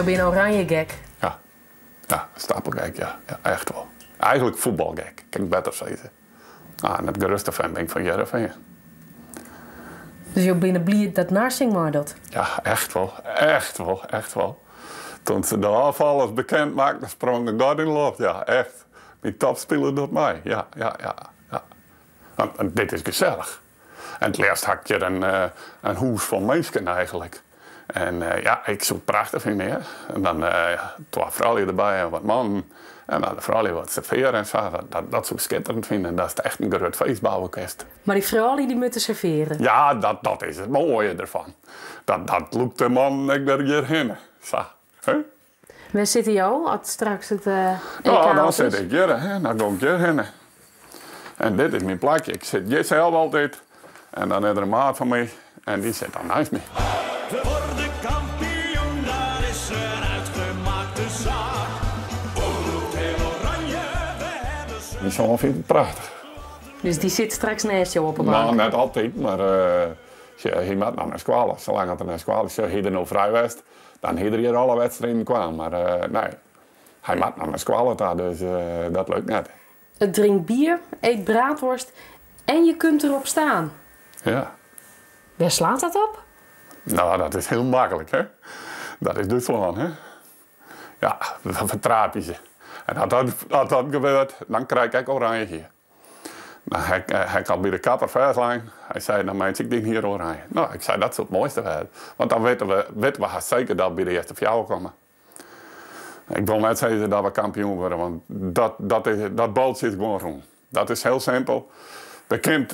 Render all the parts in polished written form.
je bent een oranje gek. Ja, stapelgek, ja. Echt wel. Eigenlijk voetbalgek, kan ik beter zeggen. En het geruste fan ben ik van Heerenveen. Dus je bent blij dat Narsing maar dat? Ja, echt wel. Toen ze de afvallers bekend maakten, sprong de god in de lucht. Ja, echt. Die topspeler doet mij. Ja. En dit is gezellig. En het laatst had je een huis van mensen eigenlijk. En ik zoek prachtig in meer. En dan twee vrouwen erbij en wat mannen. En dan de vrouwen wat serveren en zo. Dat zou ik schitterend vinden. Dat is echt een groot feest bouwen. Maar die vrouwen die moeten serveren? Ja, dat is het mooie ervan. Dat loopt de man ik er hierheen. Zo. Huh? Waar zitten jou als straks het EK Ja, dan zit ik hier, hè. Dan ga ik hierheen. En dit is mijn plekje. Ik zit hier zelf altijd. En dan is er een maat van mij. En die zit dan naast me. We worden kampioen, daar is een uitgemaakte zaak. Omroep heel oranje, we hebben ze. Die zoon vindt het prachtig. Dus die zit straks naast jou op een bank? Nou, net altijd, maar hij moet nou naar school. Zolang het er naar school is, hij er nou vrij was, dan hij er hier alle wedstrijden kwam. Maar nee, hij moet nou naar school, dus dat lukt net. Het drinkt bier, eet braadworst en je kunt erop staan. Ja. Waar slaat dat op? Nou, dat is heel makkelijk, hè. Dat is Duitsland, hè. Ja, dat vertraap ze. En als dat gebeurt, dan krijg ik oranje hier. Nou, hij kan bij de kapper verslijn. Hij zei, nou mensen, ik denk hier oranje. Nou, ik zei, dat is het mooiste werden. Want dan weten we zeker dat we bij de eerste fjouwen komen. Ik wil net zeggen dat we kampioen worden, want dat bal zit gewoon rond. Dat is heel simpel.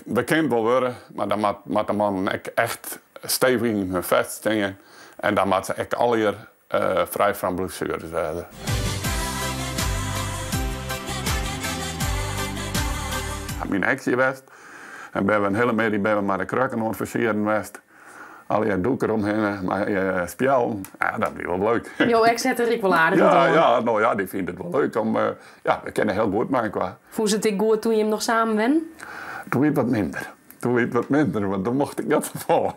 Bekend wel worden, maar dan moet de man echt stevig in hun vest staan. En dan moet ze echt alle hier vrij van blessures werden. Mijn actie was. En we hebben een hele middag maar de krukken ontversieren geweest. Al je doeken omheen, maar je spel, ja, dat is wel leuk. Jo, ik zet er ik wel aardig ja, die vindt het wel leuk. We kennen heel goed maken qua. Voel ze het goed toen je hem nog samen bent? Toen weet wat minder, want dan mocht ik net zo vallen.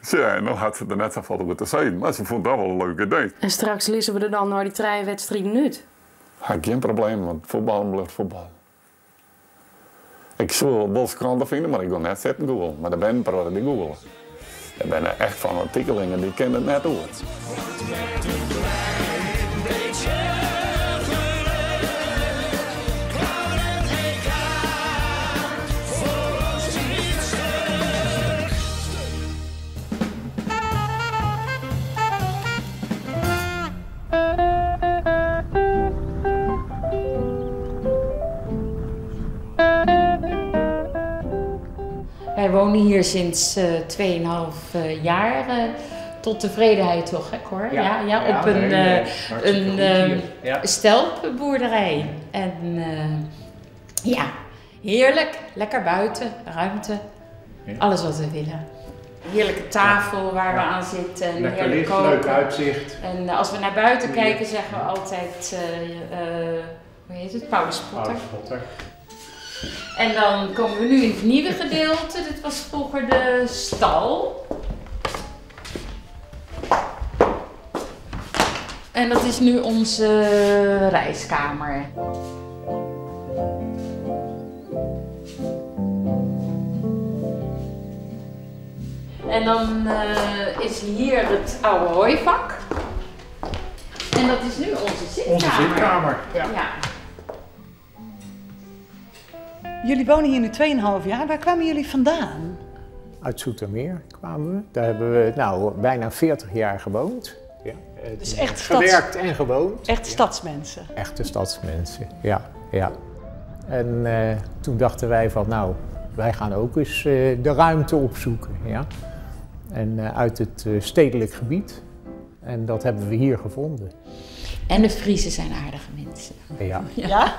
Ja, en dan had ze er net zo vallen moeten zijn, maar ze vond dat wel een leuk idee. En straks lezen we er dan naar die 3 wedstrijden uit? Geen probleem, want voetbal blijft voetbal. Ik zou wel kranten vinden, maar ik wil net zitten googlen. Maar er zijn een paar die googelen. Er zijn echt van artikelingen die kennen het net over. Wij wonen hier sinds 2,5 jaar, tot tevredenheid toch, hè Cor? Ja, op een stelpboerderij. En ja, heerlijk, lekker buiten, ruimte, alles wat we willen. Heerlijke tafel waar we aan zitten. En lekker licht, leuk uitzicht. En als we naar buiten kijken zeggen we altijd, hoe heet het, Paulus Potter. En dan komen we nu in het nieuwe gedeelte. Dit was vroeger de stal. En dat is nu onze reiskamer. En dan is hier het oude hooivak. En dat is nu onze zitkamer. Onze zitkamer, ja. Jullie wonen hier nu 2,5 jaar. Waar kwamen jullie vandaan? Uit Zoetermeer kwamen we. Daar hebben we bijna 40 jaar gewoond. Ja. Dus echt gewerkt en gewoond. Echt stadsmensen? Echte stadsmensen, ja. En toen dachten wij van wij gaan ook eens de ruimte opzoeken. Ja. En uit het stedelijk gebied. En dat hebben we hier gevonden. En de Friesen zijn aardige mensen. Ja?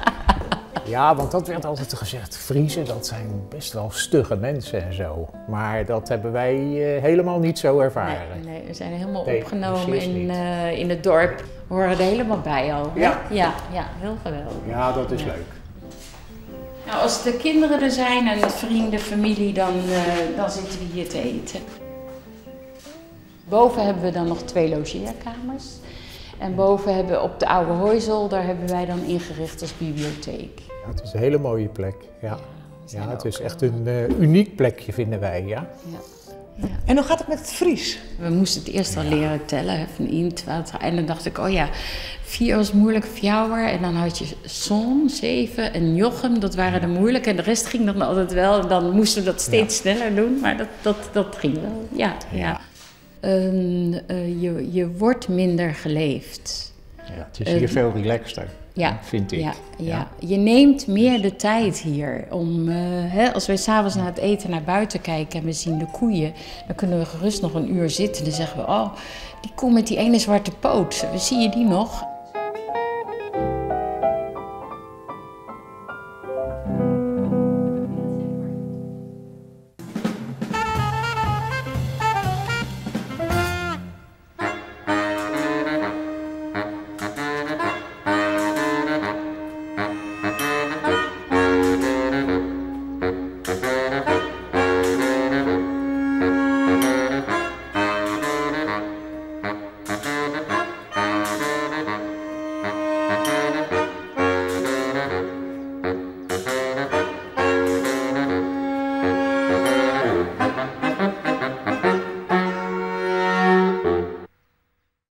Ja, want dat werd altijd gezegd. Friesen, dat zijn best wel stugge mensen en zo. Maar dat hebben wij helemaal niet zo ervaren. Nee, we zijn helemaal opgenomen in het dorp. We horen er helemaal bij al. Ja, heel geweldig. Ja, dat is leuk. Nou, als de kinderen er zijn en vrienden, familie, dan zitten we hier te eten. Boven hebben we dan nog 2 logeerkamers. En boven hebben op de oude hooizolder hebben wij dan ingericht als bibliotheek. Ja, het is een hele mooie plek. Ja, ja het is echt een uniek plekje vinden wij. Ja. Ja. En hoe gaat het met het Fries? We moesten het eerst al leren tellen, van 1, 2, 3. En dan dacht ik, oh ja, 4 was moeilijk, fjouwer. En dan had je Son, 7 en Jochem, dat waren de moeilijke. En de rest ging dan altijd wel. En dan moesten we dat steeds sneller doen, maar dat ging wel. Ja. Je wordt minder geleefd. Ja, het is hier veel relaxter, vind ik. Ja. Je neemt meer de tijd hier om, als wij 's avonds na het eten naar buiten kijken en we zien de koeien, dan kunnen we gerust nog een uur zitten. Dan zeggen we, oh, die koe met die ene zwarte poot, zie je die nog?